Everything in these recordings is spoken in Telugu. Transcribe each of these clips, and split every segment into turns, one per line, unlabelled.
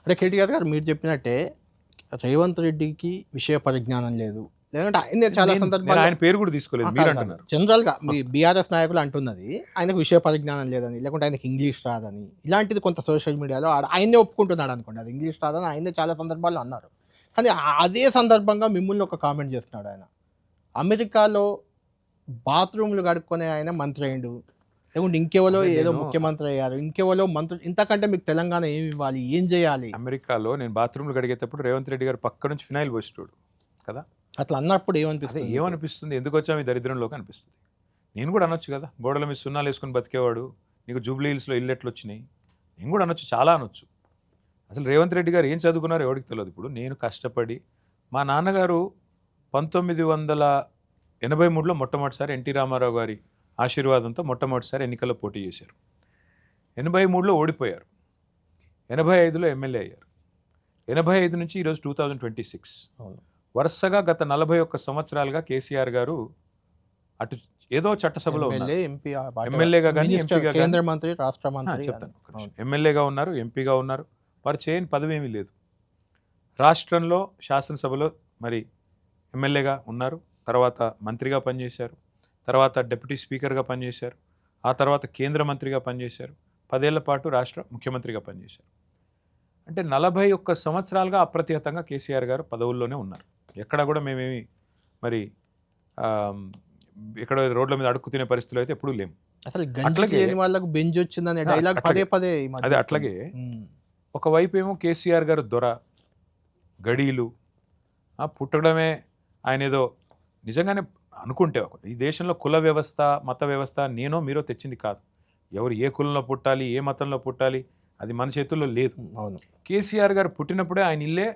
అంటే కేటీఆర్ గారు మీరు చెప్పినట్టే రేవంత్ రెడ్డికి విషయ పరిజ్ఞానం లేదు, లేదంటే ఆయనే చాలా
నేను
సందర్భాల్లో
ఆయన పేరు కూడా తీసుకోలేదు, మీరు అంటున్నారు.
జనరల్గా మీ బీఆర్ఎస్ నాయకులు అంటున్నది ఆయనకు విషయ పరిజ్ఞానం లేదని, లేకుంటే ఆయనకి ఇంగ్లీష్ రాదని, ఇలాంటిది కొంత సోషల్ మీడియాలో ఆయనే ఒప్పుకుంటున్నాడు అనుకోండి, అది ఇంగ్లీష్ రాదని ఆయనే చాలా సందర్భాల్లో అన్నారు. కానీ అదే సందర్భంగా మిమ్మల్ని ఒక కామెంట్ చేస్తున్నాడు ఆయన, అమెరికాలో బాత్రూమ్లు కడుక్కునే ఆయన మంత్రి అయ్యిండు, లేకుంటే ఇంకెవరో ఏదో ముఖ్యమంత్రి అయ్యారు, ఇంకెవరో మంత్రి, ఇంతకంటే మీకు తెలంగాణ ఏమి ఇవ్వాలి, ఏం చేయాలి?
అమెరికాలో నేను బాత్రూమ్లు కడిగేటప్పుడు రేవంత్ రెడ్డి గారు పక్క నుంచి ఫినాయిల్ పోసేటోడు కదా.
అట్లా అన్నప్పుడు ఏమనిపిస్తుంది?
ఏమనిపిస్తుంది, ఎందుకు వచ్చాము ఈ దరిద్రంలోకి అనిపిస్తుంది. నేను కూడా అనొచ్చు కదా, గోడల మీద సున్నాలు వేసుకొని బతికేవాడు, నీకు జూబ్లీ హిల్స్లో ఇల్లు ఎట్లు వచ్చినాయి, నేను కూడా అనొచ్చు, చాలా అనొచ్చు. అసలు రేవంత్ రెడ్డి గారు ఏం చదువుకున్నారో ఎవరికి తెలియదు. ఇప్పుడు నేను కష్టపడి, మా నాన్నగారు 1983లో మొట్టమొదటిసారి ఎన్టీ రామారావు గారి ఆశీర్వాదంతో మొట్టమొదటిసారి ఎన్నికల్లో పోటీ చేశారు. 83లో ఓడిపోయారు, 85లో ఎమ్మెల్యే అయ్యారు. 85 నుంచి ఈరోజు 2026 వరుసగా గత 41 సంవత్సరాలుగా కేసీఆర్ గారు అటు ఏదో చట్టసభలో ఎమ్మెల్యేగా కానీ
కేంద్ర మంత్రి, రాష్ట్ర మంత్రి,
చెప్తాను, ఎమ్మెల్యేగా ఉన్నారు, ఎంపీగా ఉన్నారు. వారు చేయని పదవి ఏమీ లేదు. రాష్ట్రంలో శాసనసభలో మరి ఎమ్మెల్యేగా ఉన్నారు, తర్వాత మంత్రిగా పనిచేశారు, తర్వాత డిప్యూటీ స్పీకర్గా పనిచేశారు, ఆ తర్వాత కేంద్ర మంత్రిగా పనిచేశారు, 10 ఏళ్ల పాటు రాష్ట్ర ముఖ్యమంత్రిగా పనిచేశారు. అంటే 41 సంవత్సరాలుగా అప్రతిహతంగా కేసీఆర్ గారు పదవుల్లోనే ఉన్నారు. ఎక్కడ కూడా మేమేమి మరి ఇక్కడ రోడ్ల మీద అడుక్కు తినే పరిస్థితులు అయితే ఎప్పుడూ లేము.
అసలు గంటలకి లేని వాళ్ళకు బెంచ్ వచ్చిందనే డైలాగ్ పదే పదే
అదే. అట్లాగే ఒకవైపు ఏమో కేసీఆర్ గారు దొర గడీలు పుట్టడమే ఆయన ఏదో నిజంగానే అనుకుంటే ఈ దేశంలో కుల వ్యవస్థ, మత వ్యవస్థ నేనో మీరో తెచ్చింది కాదు. ఎవరు ఏ కులంలో పుట్టాలి, ఏ మతంలో పుట్టాలి, అది మన చేతుల్లో లేదు.
అవును.
కేసీఆర్ గారు పుట్టినప్పుడే ఆయన ఇల్లే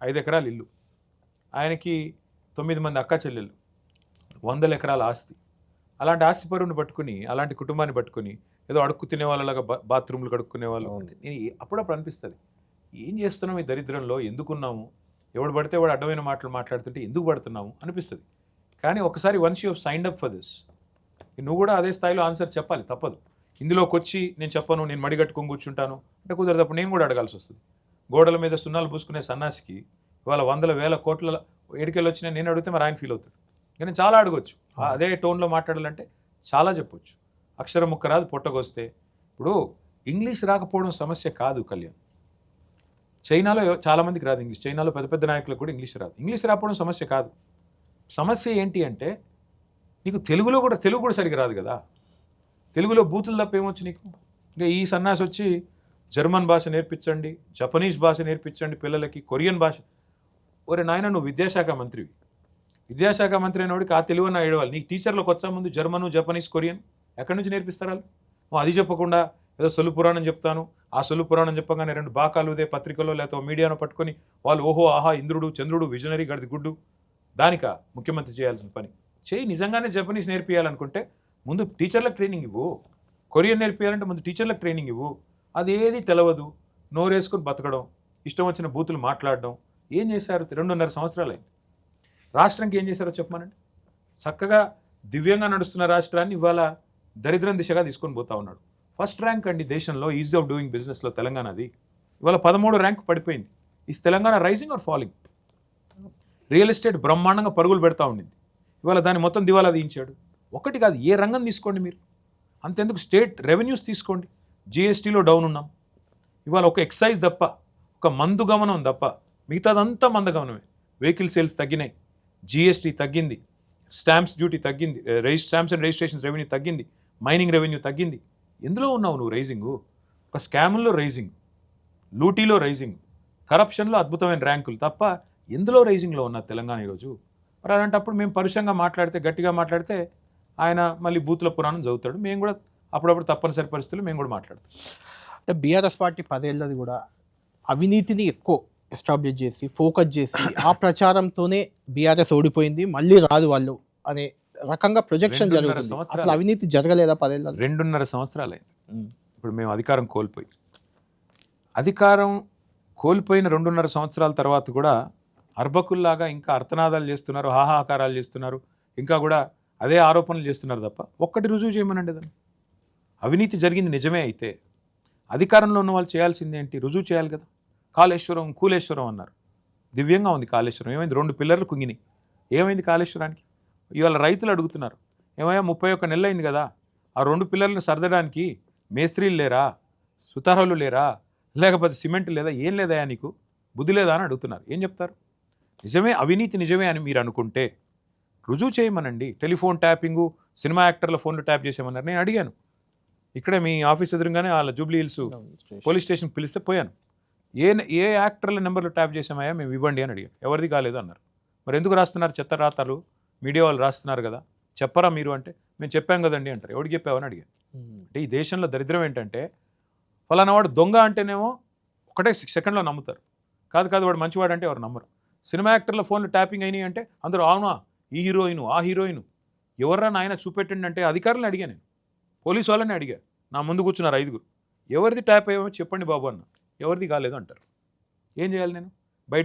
5 ఎకరాల ఇల్లు, ఆయనకి 9 మంది అక్క చెల్లెళ్ళు, 100 ఎకరాల ఆస్తి. అలాంటి ఆస్తి పరువుని పట్టుకుని, అలాంటి కుటుంబాన్ని పట్టుకుని ఏదో అడుక్కు తినే వాళ్ళలాగా బాత్రూమ్లు కడుక్కునే వాళ్ళు. నేను అప్పుడప్పుడు అనిపిస్తుంది, ఏం చేస్తున్నాం ఈ దరిద్రంలో, ఎందుకున్నాము, ఎవడు పడితే వాడు అడ్డమైన మాటలు మాట్లాడుతుంటే ఎందుకు పడుతున్నాము అనిపిస్తుంది. కానీ ఒకసారి once you signed up for this, నువ్వు కూడా అదే స్థాయిలో ఆన్సర్ చెప్పాలి, తప్పదు. ఇందులోకి వచ్చి నేను చెప్పను, నేను మడిగట్టుకొని కూర్చుంటాను అంటే కుదరదు. అప్పుడు నేను కూడా అడగాల్సి వస్తుంది. గోడల మీద సున్నాలు పూసుకునే సన్నాసికి ఇవాళ 100,000 కోట్ల ఏడికెళ్ళి వచ్చినా నేను అడిగితే మరి ఆయన ఫీల్ అవుతాడు. కానీ చాలా అడగొచ్చు, అదే టోన్లో మాట్లాడాలంటే చాలా చెప్పొచ్చు. అక్షరం ముక్క రాదు పొట్టకొస్తే. ఇప్పుడు ఇంగ్లీష్ రాకపోవడం సమస్య కాదు కళ్యాణ్. చైనాలో చాలామందికి రాదు ఇంగ్లీష్, చైనాలో పెద్ద పెద్ద నాయకులకు కూడా ఇంగ్లీష్ రాదు. ఇంగ్లీష్ రాకపోవడం సమస్య కాదు. సమస్య ఏంటి అంటే నీకు తెలుగు కూడా సరిగ్గా రాదు కదా. తెలుగులో బూతులు తప్ప ఏమొచ్చు నీకు? ఇంకా ఈ సన్నాసి వచ్చి జర్మన్ భాష నేర్పించండి, జపనీస్ భాష నేర్పించండి పిల్లలకి, కొరియన్ భాష. ఒరే నాయన, నువ్వు విద్యాశాఖ మంత్రివి, విద్యాశాఖ మంత్రి అయినోడికి ఆ తెలుగు అన్న ఏడవాలి. నీకు టీచర్లకు వచ్చా ముందు జర్మను, జపనీస్, కొరియన్ ఎక్కడి నుంచి నేర్పిస్తారు వాళ్ళు? నువ్వు అది చెప్పకుండా ఏదో సొల్లు పురాణం చెప్తాను, ఆ సొల్లు పురాణం చెప్పగానే 2 బాకాలు ఉదే పత్రికలో లేకపోతే మీడియాను పట్టుకొని వాళ్ళు ఓహో ఆహా ఇంద్రుడు చంద్రుడు విజనరీ గడిది గుడ్డు, దానికా ముఖ్యమంత్రి చేయాల్సిన పని చేయి. నిజంగానే జపనీస్ నేర్పియాలనుకుంటే ముందు టీచర్లకు ట్రైనింగ్ ఇవ్వు, కొరియన్ నేర్పియాలంటే ముందు టీచర్లకు ట్రైనింగ్ ఇవ్వు. అదేది తెలవదు, నోరేసుకొని బతకడం, ఇష్టం వచ్చిన బూతులు మాట్లాడడం. ఏం చేశారు? 2.5 సంవత్సరాలు అయింది. రాష్ట్రానికి ఏం చేశారో చెప్పమనండి. చక్కగా దివ్యంగా నడుస్తున్న రాష్ట్రాన్ని ఇవాళ దరిద్రం దిశగా తీసుకొని పోతా ఉన్నాడు. ఫస్ట్ ర్యాంక్ అండి దేశంలో ఈజీ ఆఫ్ డూయింగ్ బిజినెస్లో తెలంగాణది. ఇవాళ 13 ర్యాంక్ పడిపోయింది. Is Telangana rising or falling? Real estate బ్రహ్మాండంగా పరుగులు పెడతా ఉండింది, ఇవాళ దాన్ని మొత్తం దివాలా తీయించాడు. ఒకటి కాదు, ఏ రంగం తీసుకోండి మీరు, అంతెందుకు స్టేట్ రెవెన్యూస్ తీసుకోండి, జిఎస్టీలో డౌన్ ఉన్నాం. ఇవాళ ఒక ఎక్సైజ్ తప్ప, ఒక మందు గమనం తప్ప మిగతాదంతా మందగమనమే. వెహికల్ సేల్స్ తగ్గినాయి, జిఎస్టీ తగ్గింది, స్టాంప్స్ డ్యూటీ తగ్గింది, స్టాంప్స్ అండ్ రిజిస్ట్రేషన్స్ రెవెన్యూ తగ్గింది, మైనింగ్ రెవెన్యూ తగ్గింది. ఎందులో ఉన్నావు నువ్వు రైజింగు? ఒక స్కాముల్లో రైజింగ్, లూటీలో రైజింగ్, కరప్షన్లో అద్భుతమైన ర్యాంకులు తప్ప ఎందులో రైజింగ్లో ఉన్న తెలంగాణ ఈరోజు? మరి అలాంటప్పుడు మేము పరుషంగా మాట్లాడితే, గట్టిగా మాట్లాడితే ఆయన మళ్ళీ బూతుల పురాణం చదువుతాడు. మేము కూడా అప్పుడప్పుడు తప్పనిసరి పరిస్థితులు మేము కూడా మాట్లాడతాం.
అంటే బీఆర్ఎస్ పార్టీ 10 ఏళ్ళది కూడా అవినీతిని ఎక్కువ ఎస్టాబ్లిష్ చేసి ఫోకస్ చేసి ఆ ప్రచారంతోనే బీఆర్ఎస్ ఓడిపోయింది, మళ్ళీ రాదు వాళ్ళు అనే రకంగా ప్రొజెక్షన్ జరుగుతుంది. అసలు అవినీతి జరగలేదా 10 ఏళ్ళ?
2.5 సంవత్సరాలు అయింది. ఇప్పుడు మేము అధికారం కోల్పోయిన 2.5 సంవత్సరాల తర్వాత కూడా అర్బకుల్లాగా ఇంకా అర్థనాదాలు చేస్తున్నారు, హాహాకారాలు చేస్తున్నారు, ఇంకా కూడా అదే ఆరోపణలు చేస్తున్నారు తప్ప ఒక్కటి రుజువు చేయమనండి. దాన్ని అవినీతి జరిగింది నిజమే అయితే అధికారంలో ఉన్న వాళ్ళు చేయాల్సింది ఏంటి? రుజువు చేయాలి కదా. కాళేశ్వరం కూలేశ్వరం అన్నారు. దివ్యంగా ఉంది కాళేశ్వరం. ఏమైంది? 2 పిల్లర్లు కుంగినాయి. ఏమైంది కాళేశ్వరానికి? ఇవాళ రైతులు అడుగుతున్నారు, ఏమయ్యా 31 నెలలు అయింది కదా, ఆ 2 పిల్లర్లను సర్దడానికి మేస్త్రీలు లేరా, సుతారాలు లేరా, లేకపోతే సిమెంట్ లేదా, ఏం లేదయా నీకు, బుద్ధి లేదా అని అడుగుతున్నారు. ఏం చెప్తారు? నిజమే, అవినీతి నిజమే అని మీరు అనుకుంటే రుజువు చేయమనండి. టెలిఫోన్ ట్యాపింగు, సినిమా యాక్టర్ల ఫోన్లు ట్యాప్ చేసేమన్నారు. నేను అడిగాను, ఇక్కడే మీ ఆఫీస్ ఎదురుగానే వాళ్ళ జూబ్లీ హిల్స్ పోలీస్ స్టేషన్ పిలిస్తే పోయాను. ఏ యాక్టర్ల నెంబర్లు ట్యాప్ చేసామయ్యా, మేము ఇవ్వండి అని అడిగాను. ఎవరిది కాలేదు అన్నారు. మరి ఎందుకు రాస్తున్నారు చెత్త రాతలు? మీడియా వాళ్ళు రాస్తున్నారు కదా, చెప్పరా మీరు అంటే, మేము చెప్పాం కదండి అంటారు. ఎవరికి చెప్పావని అడిగాను. అంటే ఈ దేశంలో దరిద్రం ఏంటంటే, ఫలానా వాడు దొంగ అంటేనేమో ఒకటే సెకండ్లో నమ్ముతారు. కాదు వాడు మంచివాడు అంటే ఎవరు నమ్మరు. సినిమా యాక్టర్ల ఫోన్లు ట్యాపింగ్ అయినాయి అంటే అందరూ అవునా, ఈ హీరోయిన్ ఆ హీరోయిన్ ఎవర్రా నాయన చూపెట్టండి అంటే అధికారులను అడిగాను. నేను పోలీసు వాళ్ళని అడిగాను. నా ముందు కూర్చున్నారు 5గురు. ఎవరిది ట్యాప్ అయ్యామో చెప్పండి బాబు అన్న. ఎవరిది కాలేదు అంటారు. ఏం చేయాలి నేను?